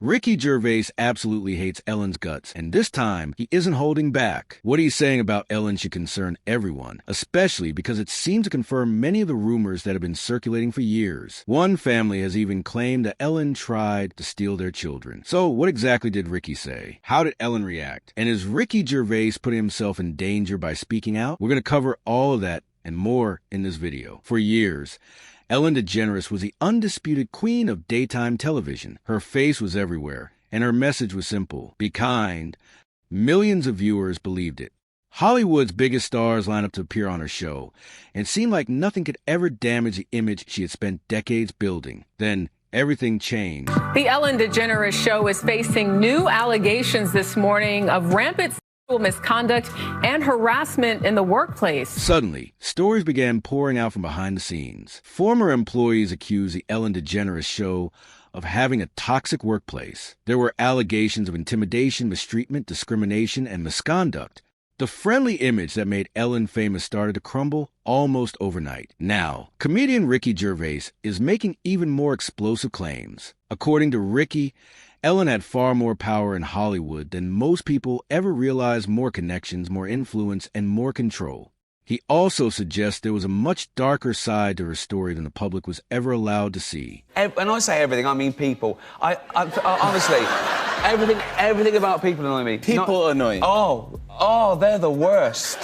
Ricky Gervais absolutely hates Ellen's guts, and this time, he isn't holding back. What he's saying about Ellen should concern everyone, especially because it seems to confirm many of the rumors that have been circulating for years. One family has even claimed that Ellen tried to steal their children. So, what exactly did Ricky say? How did Ellen react? And is Ricky Gervais putting himself in danger by speaking out? We're going to cover all of that and more in this video. For years, Ellen DeGeneres was the undisputed queen of daytime television. Her face was everywhere, and her message was simple: be kind. Millions of viewers believed it. Hollywood's biggest stars lined up to appear on her show, and it seemed like nothing could ever damage the image she had spent decades building. Then everything changed. The Ellen DeGeneres show is facing new allegations this morning of rampant misconduct and harassment in the workplace. Suddenly, stories began pouring out from behind the scenes. Former employees accused the Ellen DeGeneres show of having a toxic workplace. There were allegations of intimidation, mistreatment, discrimination, and misconduct. The friendly image that made Ellen famous started to crumble almost overnight. Now, comedian Ricky Gervais is making even more explosive claims. According to Ricky, Ellen had far more power in Hollywood than most people ever realized, more connections, more influence, and more control. He also suggests there was a much darker side to her story than the public was ever allowed to see. When I say everything, I mean people. I honestly, everything about people annoy me. People annoy you? Oh, they're the worst.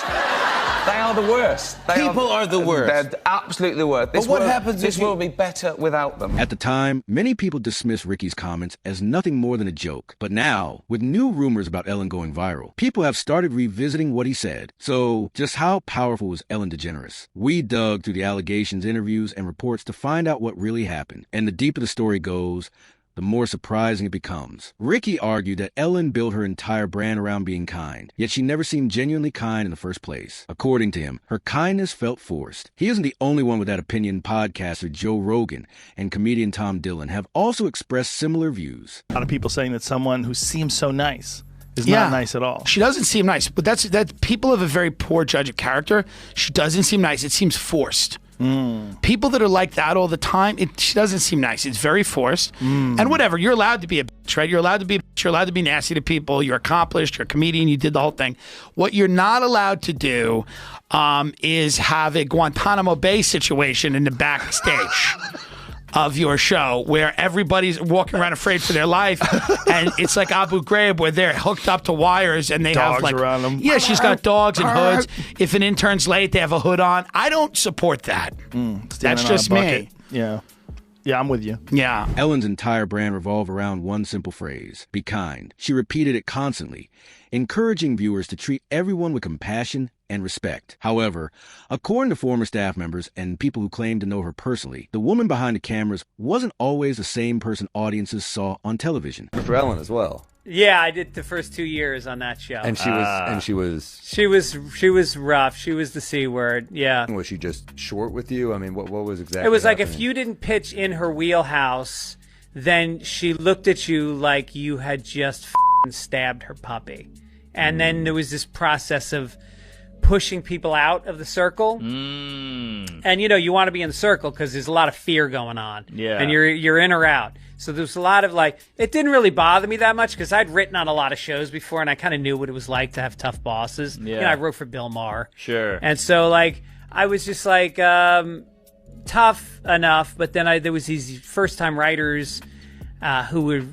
They are the worst. People are the worst. They're absolutely the worst. But what happens This if you... world would be better without them. At the time, many people dismissed Ricky's comments as nothing more than a joke. But now, with new rumors about Ellen going viral, people have started revisiting what he said. So, just how powerful was Ellen DeGeneres? We dug through the allegations, interviews, and reports to find out what really happened. And the deeper the story goes, the more surprising it becomes. Ricky argued that Ellen built her entire brand around being kind, yet she never seemed genuinely kind in the first place. According to him, her kindness felt forced. He isn't the only one with that opinion. Podcaster Joe Rogan and comedian Tom Dillon have also expressed similar views. A lot of people saying that someone who seems so nice is not nice at all. She doesn't seem nice, but that people have a very poor judge of character. She doesn't seem nice. It seems forced. People that are like that all the time, she doesn't seem nice. It's very forced. And whatever, you're allowed to be a bitch, right? You're allowed to be a bitch. You're allowed to be nasty to people. You're accomplished. You're a comedian. You did the whole thing. What you're not allowed to do is have a Guantanamo Bay situation in the backstage of your show where everybody's walking around afraid for their life, and it's like Abu Ghraib where they're hooked up to wires and they dogs have like around them. Yeah, she's got dogs and hoods. If an intern's late, they have a hood on. I don't support that. That's just me. Yeah, I'm with you. Yeah. Ellen's entire brand revolved around one simple phrase: be kind. She repeated it constantly, encouraging viewers to treat everyone with compassion and respect. However, according to former staff members and people who claim to know her personally, the woman behind the cameras wasn't always the same person audiences saw on television. For Ellen as well. Yeah, I did the first 2 years on that show. And she was She was rough. She was the C word. Yeah. Was she just short with you? I mean, what was exactly It was like happening? if you didn't pitch in her wheelhouse, then she looked at you like you had just stabbed her puppy. And then there was this process of pushing people out of the circle. And you want to be in the circle because there's a lot of fear going on. Yeah. And you're in or out. So there's a lot of it didn't really bother me that much because I'd written on a lot of shows before and I kind of knew what it was like to have tough bosses. Yeah. I wrote for Bill Maher. Sure. And so I was just tough enough, but then there was these first time writers who were,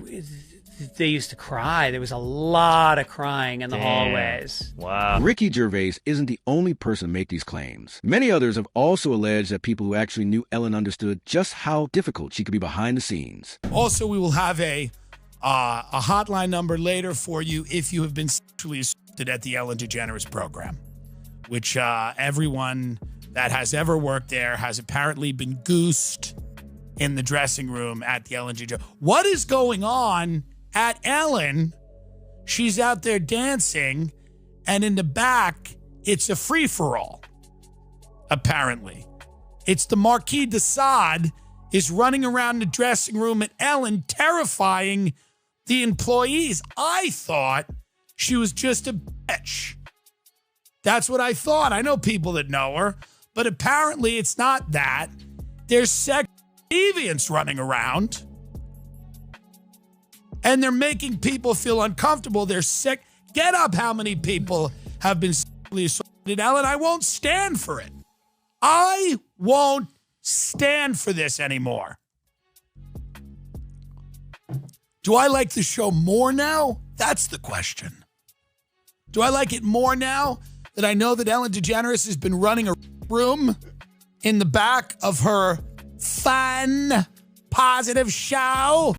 they used to cry. There was a lot of crying in the hallways. Wow. Ricky Gervais isn't the only person to make these claims. Many others have also alleged that people who actually knew Ellen understood just how difficult she could be behind the scenes. Also, we will have a hotline number later for you if you have been sexually assaulted at the Ellen DeGeneres program, which everyone that has ever worked there has apparently been goosed in the dressing room at the Ellen DeGeneres. What is going on at Ellen? She's out there dancing, and in the back, it's a free-for-all, apparently. It's the Marquis de Sade is running around the dressing room at Ellen, terrifying the employees. I thought she was just a bitch. That's what I thought. I know people that know her, but apparently it's not that. There's sex deviants running around. And they're making people feel uncomfortable. They're sick. Get up how many people have been sexually assaulted, Ellen. I won't stand for it. I won't stand for this anymore. Do I like the show more now? That's the question. Do I like it more now that I know that Ellen DeGeneres has been running a room in the back of her fun, positive show?